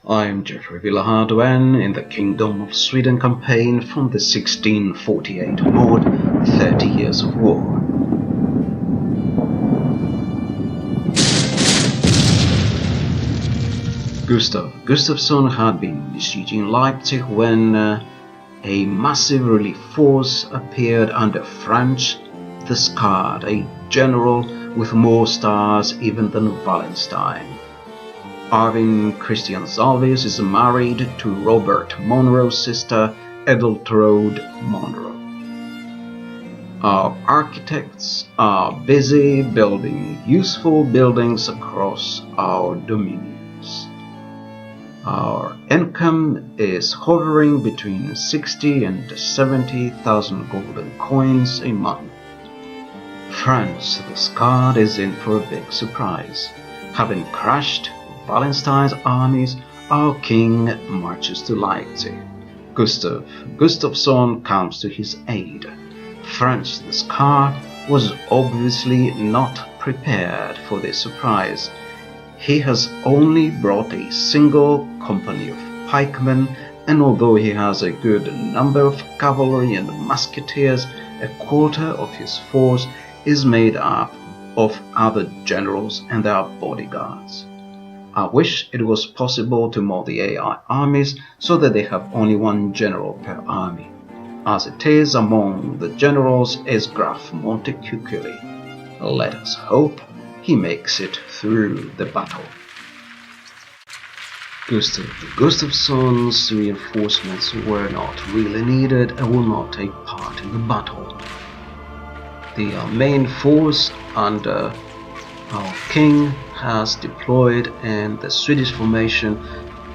I'm Geoffrey in the Kingdom of Sweden campaign from the 1648 onward, 30 Years of War. Gustafsson had been besieging Leipzig when a massive relief force appeared under Franz the Scarred, a general with more stars even than Wallenstein. Arvin Christian Salvius is married to Robert Monroe's sister, Edeltrode Monroe. Our architects are busy building useful buildings across our dominions. Our income is hovering between 60 and 70,000 golden coins a month. Franz the Scarred is in for a big surprise. Having crashed Wallenstein's armies, our king marches to Leipzig. Gustafsson comes to his aid. Franz the Scarred was obviously not prepared for this surprise. He has only brought a single company of pikemen, and although he has a good number of cavalry and musketeers, a quarter of his force is made up of other generals and their bodyguards. I wish it was possible to mod the AI armies so that they have only one general per army. As it is, among the generals is Graf Montecuculi. Let us hope he makes it through the battle. Gustafsson's reinforcements were not really needed and will not take part in the battle. The main force under our king has deployed, and the Swedish formation,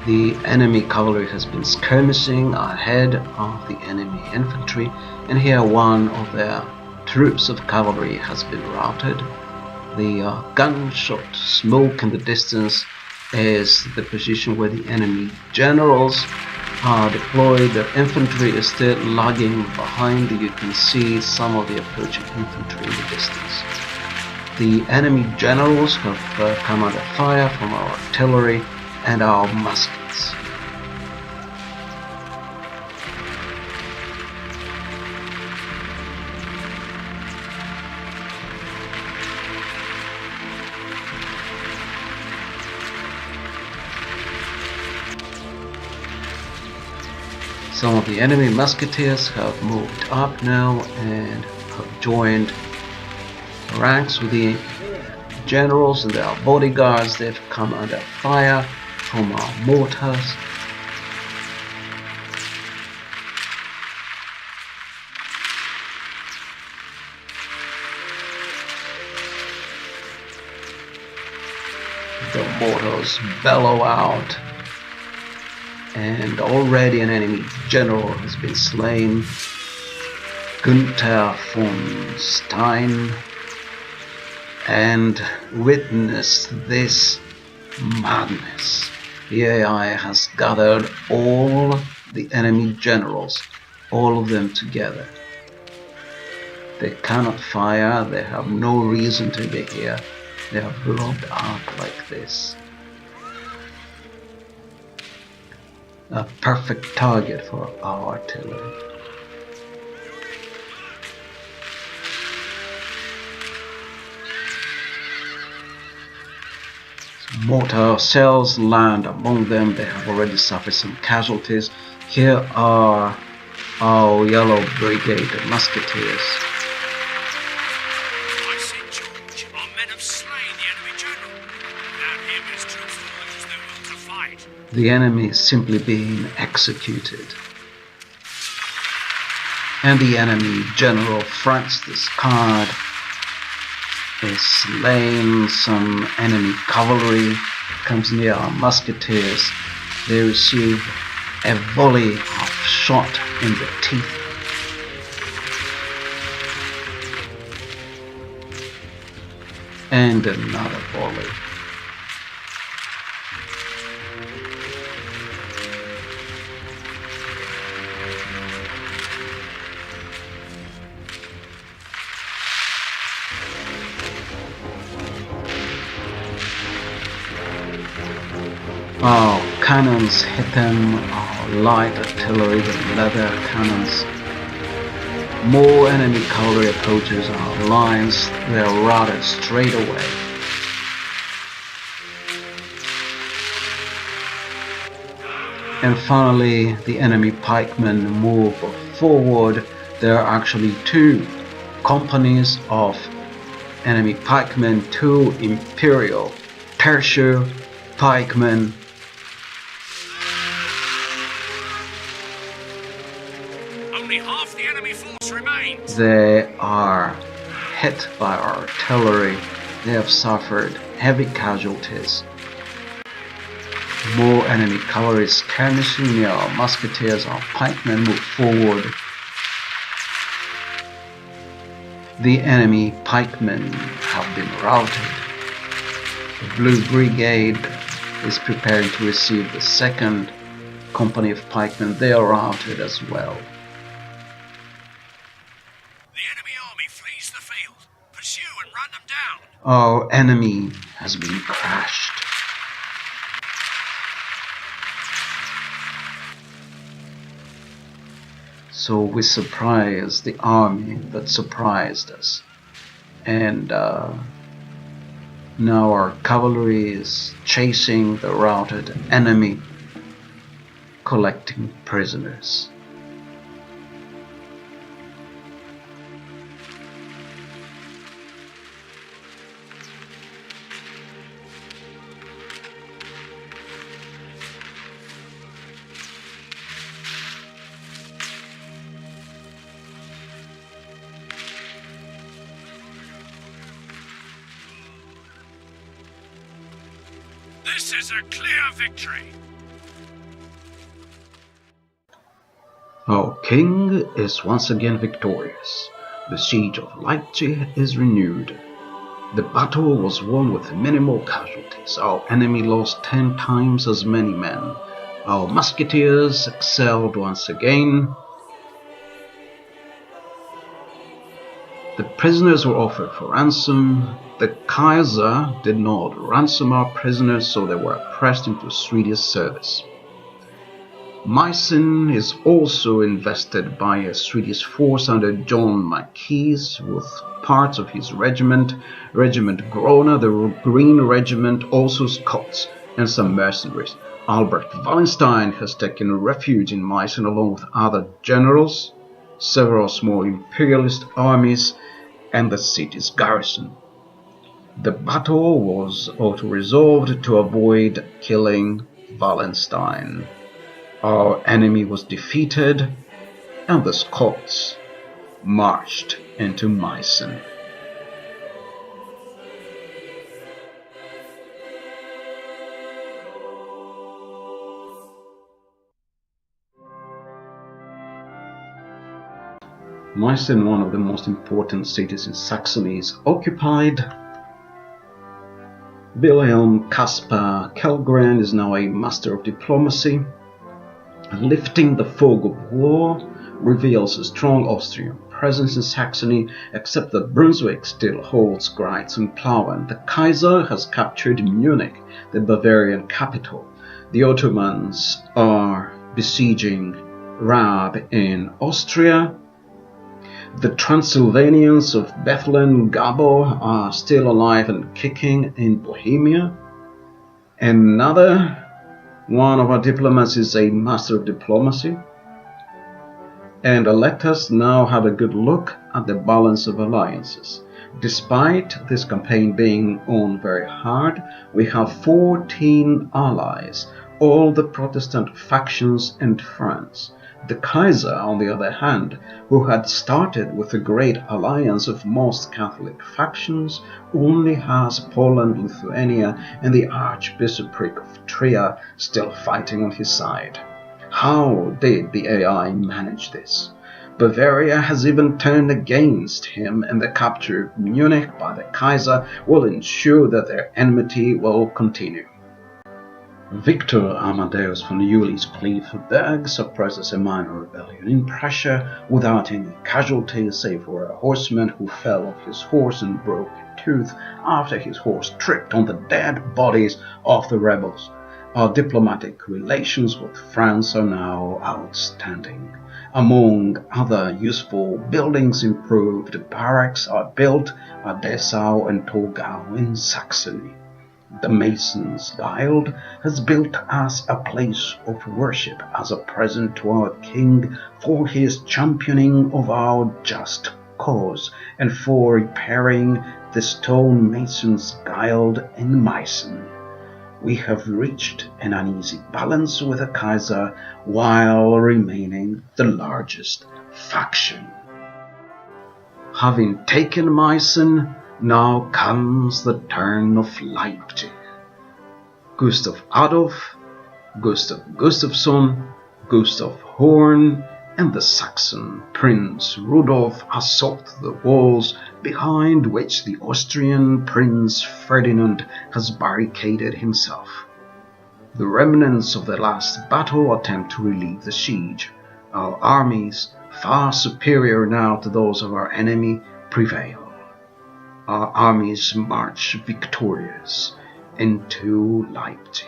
the enemy cavalry has been skirmishing ahead of the enemy infantry, and here one of their troops of cavalry has been routed. The gunshot smoke in the distance is the position where the enemy generals are deployed. The infantry is still lagging behind. You can see some of the approaching infantry in the distance. The enemy generals have come under fire from our artillery and our muskets. Some of the enemy musketeers have moved up now and have joined ranks with the generals and their bodyguards. They've come under fire from our mortars. The mortars bellow out, and already an enemy general has been slain. Gunther von Stein. And witness this madness. The AI has gathered all the enemy generals, all of them together. They cannot fire, they have no reason to be here. They have robbed out like this. A perfect target for our artillery. Mortar shells land among them. They have already suffered some casualties. Here are our Yellow Brigade musketeers. I said, George, our men have slain the enemy general. Without him, his troops will lose their will to fight. The enemy is simply being executed. And the enemy general Franz the Scarred is slain. Some enemy cavalry comes near our musketeers. They receive a volley of shot in the teeth. And another volley. Our cannons hit them, our light artillery, the leather cannons. More enemy cavalry approaches our lines, they are routed straight away. And finally, the enemy pikemen move forward. There are actually 2 companies of enemy pikemen, 2 Imperial tertiary pikemen. Only half the enemy force remains. They are hit by our artillery. They have suffered heavy casualties. More enemy cavalry skirmishing near our musketeers. Our pikemen move forward. The enemy pikemen have been routed. The Blue Brigade is preparing to receive the 2nd company of pikemen. They are routed as well. The enemy army flees the field. Pursue and run them down. Our enemy has been crushed. So we surprised the army that surprised us. And now our cavalry is chasing the routed enemy, collecting prisoners. This is a clear victory. Our king is once again victorious. The siege of Leipzig is renewed. The battle was won with minimal casualties. Our enemy lost 10 times as many men. Our musketeers excelled once again. The prisoners were offered for ransom. The Kaiser did not ransom our prisoners, so they were pressed into Swedish service. Meissen is also invested by a Swedish force under John MacKayes with parts of his regiment, Regiment Grona, the Green Regiment, also Scots, and some mercenaries. Albert Wallenstein has taken refuge in Meissen along with other generals, several small Imperialist armies, and the city's garrison. The battle was auto-resolved to avoid killing Wallenstein. Our enemy was defeated, and the Scots marched into Meissen. Meissen, one of the most important cities in Saxony, is occupied. Wilhelm Caspar Kellgren is now a master of diplomacy. Lifting the fog of war reveals a strong Austrian presence in Saxony, except that Brunswick still holds Greiz and Plauen. The Kaiser has captured Munich, the Bavarian capital. The Ottomans are besieging Raab in Austria. The Transylvanians of Bethlen Gabor are still alive and kicking in Bohemia. Another one of our diplomats is a master of diplomacy. And let us now have a good look at the balance of alliances. Despite this campaign being on very hard, we have 14 allies, all the Protestant factions and France. The Kaiser, on the other hand, who had started with a great alliance of most Catholic factions, only has Poland, Lithuania, and the Archbishopric of Trier still fighting on his side. How did the AI manage this? Bavaria has even turned against him, and the capture of Munich by the Kaiser will ensure that their enmity will continue. Victor Amadeus von Jülich-Kleefenberg suppresses a minor rebellion in Prussia without any casualties save for a horseman who fell off his horse and broke a tooth after his horse tripped on the dead bodies of the rebels. Our diplomatic relations with France are now outstanding. Among other useful buildings improved, barracks are built at Dessau and Torgau in Saxony. The Masons' Guild has built us a place of worship as a present to our king for his championing of our just cause and for repairing the stone Masons' Guild in Meissen. We have reached an uneasy balance with the Kaiser while remaining the largest faction. Having taken Meissen, now comes the turn of Leipzig. Gustav Adolf, Gustav Gustafsson, Gustav Horn, and the Saxon Prince Rudolf assault the walls behind which the Austrian Prince Ferdinand has barricaded himself. The remnants of the last battle attempt to relieve the siege. Our armies, far superior now to those of our enemy, prevail. Our armies march victorious into Leipzig.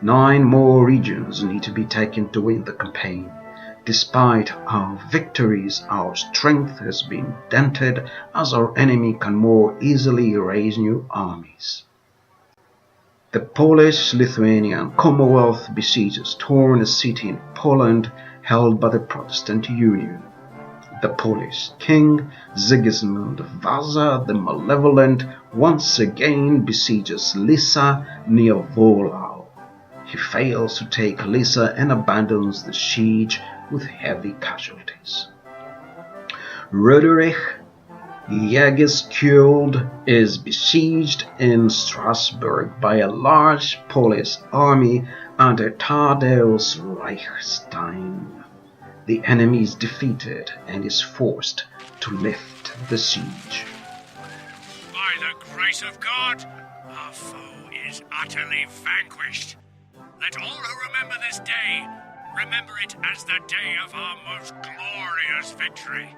9 more regions need to be taken to win the campaign. Despite our victories, our strength has been dented as our enemy can more easily raise new armies. The Polish-Lithuanian Commonwealth besieges Torn, a city in Poland held by the Protestant Union. The Polish king, Sigismund Vasa the Malevolent, once again besieges Riesa near Wohlau. He fails to take Riesa and abandons the siege with heavy casualties. Roderick Jagiellonian is besieged in Strasbourg by a large Polish army under Tadeusz Wallenstein. The enemy is defeated and is forced to lift the siege. By the grace of God, our foe is utterly vanquished. Let all who remember this day remember it as the day of our most glorious victory.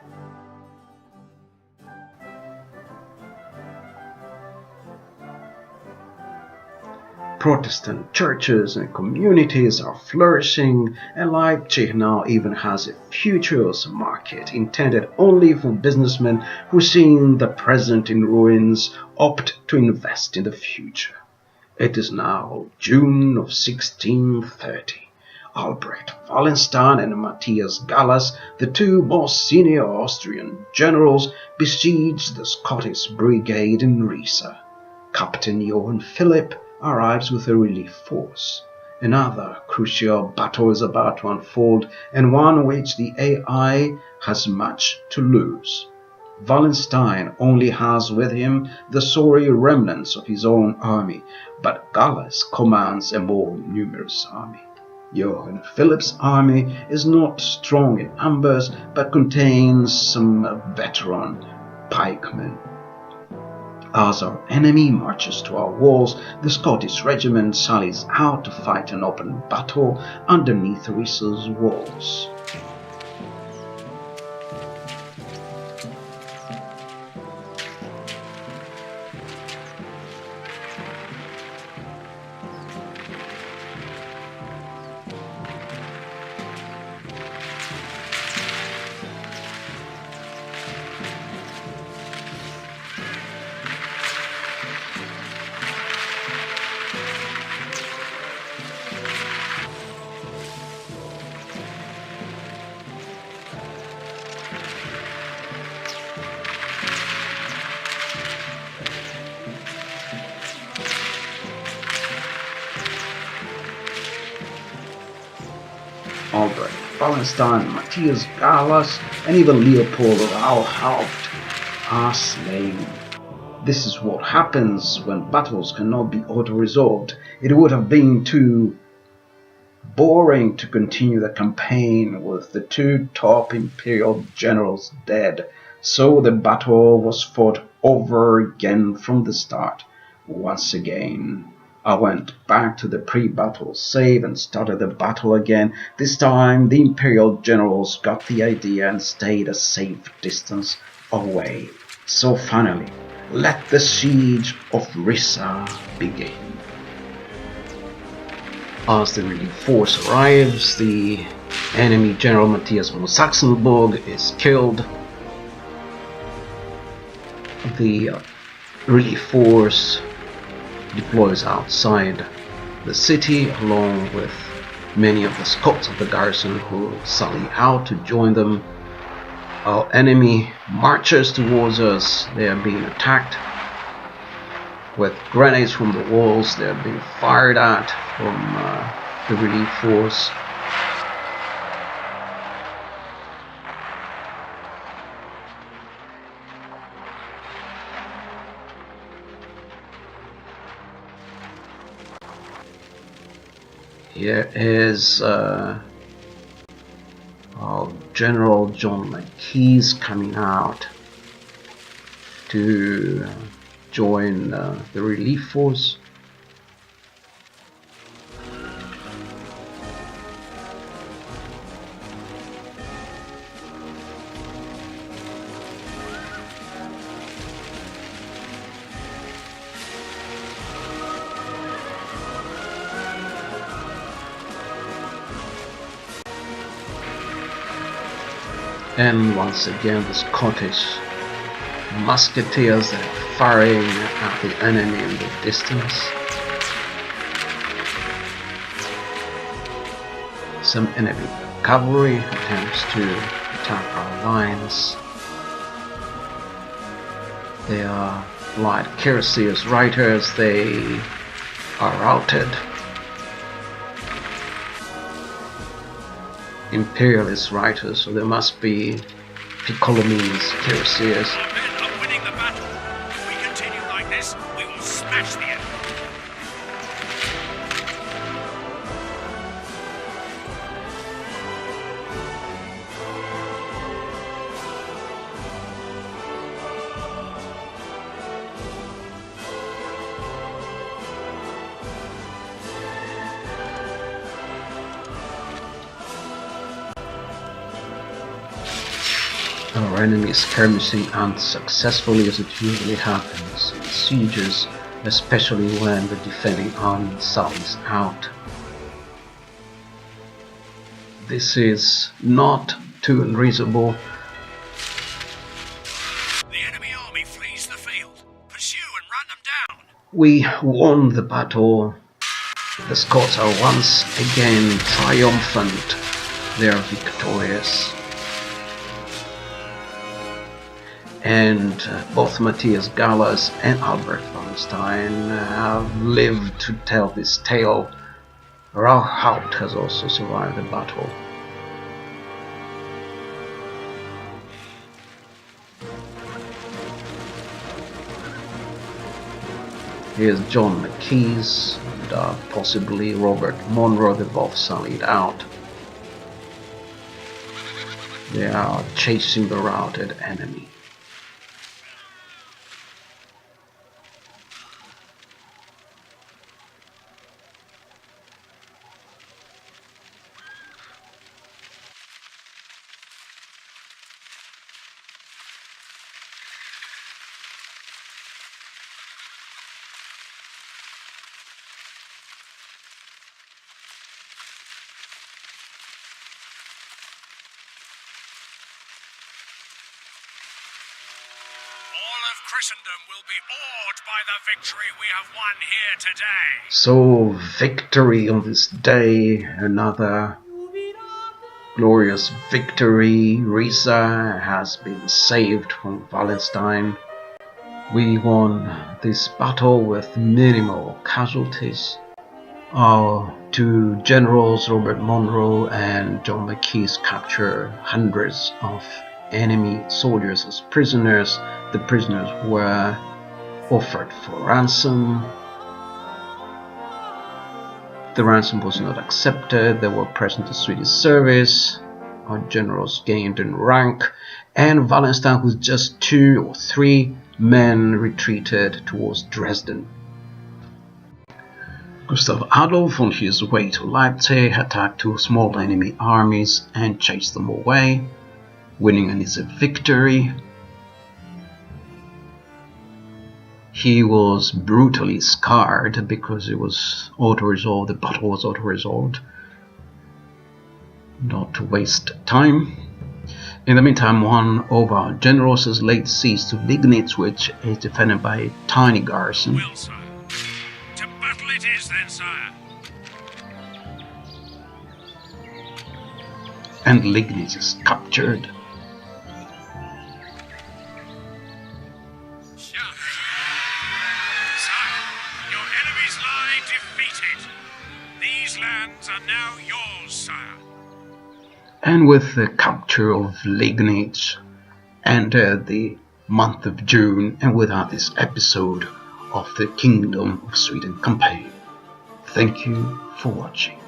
Protestant churches and communities are flourishing, and Leipzig now even has a futures market intended only for businessmen who, seeing the present in ruins, opt to invest in the future. It is now June of 1630. Albrecht Wallenstein and Matthias Gallas, the 2 most senior Austrian generals, besiege the Scottish brigade in Riesa. Captain Johann Philipp arrives with a relief force. Another crucial battle is about to unfold, and one which the AI has much to lose. Wallenstein only has with him the sorry remnants of his own army, but Gallas commands a more numerous army. Johann Philipp's army is not strong in numbers, but contains some veteran pikemen. As our enemy marches to our walls, the Scottish regiment sallies out to fight an open battle underneath Riesa's walls. Albrecht Wallenstein, Matthias Gallas, and even Leopold of Auhaupt are slain. This is what happens when battles cannot be auto-resolved. It would have been too boring to continue the campaign with the 2 top imperial generals dead, so the battle was fought over again from the start. Once again, I went back to the pre-battle save and started the battle again. This time the imperial generals got the idea and stayed a safe distance away. So finally, let the siege of Riesa begin. As the relief force arrives, the enemy General Matthias von Sachsenburg is killed. The relief force deploys outside the city along with many of the Scots of the garrison who sally out to join them. Our enemy marches towards us. They are being attacked with grenades from the walls. They are being fired at from the relief force. Here is our General John MacKayes coming out to join the relief force. And once again the Scottish musketeers are firing at the enemy in the distance. Some enemy cavalry attempts to attack our lines. They are light cuirassiers riders. They are routed. Imperialist riders, so there must be Piccolomines, cuirassiers. Our men are winning the battle. If we continue like this, we will smash the enemy. Our enemy is skirmishing unsuccessfully, as it usually happens in sieges, especially when the defending army sallies out. This is not too unreasonable. The enemy army flees the field. Pursue and run them down. We won the battle. The Scots are once again triumphant. They are victorious. And both Matthias Gallas and Albert Wallenstein have lived to tell this tale. Rauhaupt has also survived the battle. Here's John MacKayes and possibly Robert Monroe. They both sallied out. They are chasing the routed enemy. All of Christendom will be awed by the victory we have won here today. So, victory on this day, another glorious victory. Riesa has been saved from Wallenstein. We won this battle with minimal casualties. Our two generals, Robert Monroe and John MacKayes, captured hundreds of enemy soldiers as prisoners. The prisoners were offered for ransom. The ransom was not accepted. They were present in Swedish service. Our generals gained in rank, and Wallenstein, with just 2 or 3 men, retreated towards Dresden. Gustav Adolf, on his way to Leipzig, attacked 2 small enemy armies and chased them away, winning an easy victory. He was brutally scarred because it was auto-resolved, the battle was auto-resolved. Not to waste time. In the meantime, one of our generals has laid siege to Liegnitz, which is defended by a tiny garrison. Will, sire. To battle it is then, sire. And Liegnitz is captured. Sire, your enemies lie defeated. These lands are now yours, sire. And with the capture of Liegnitz entered the month of June, and without this episode of the Kingdom of Sweden campaign. Thank you for watching.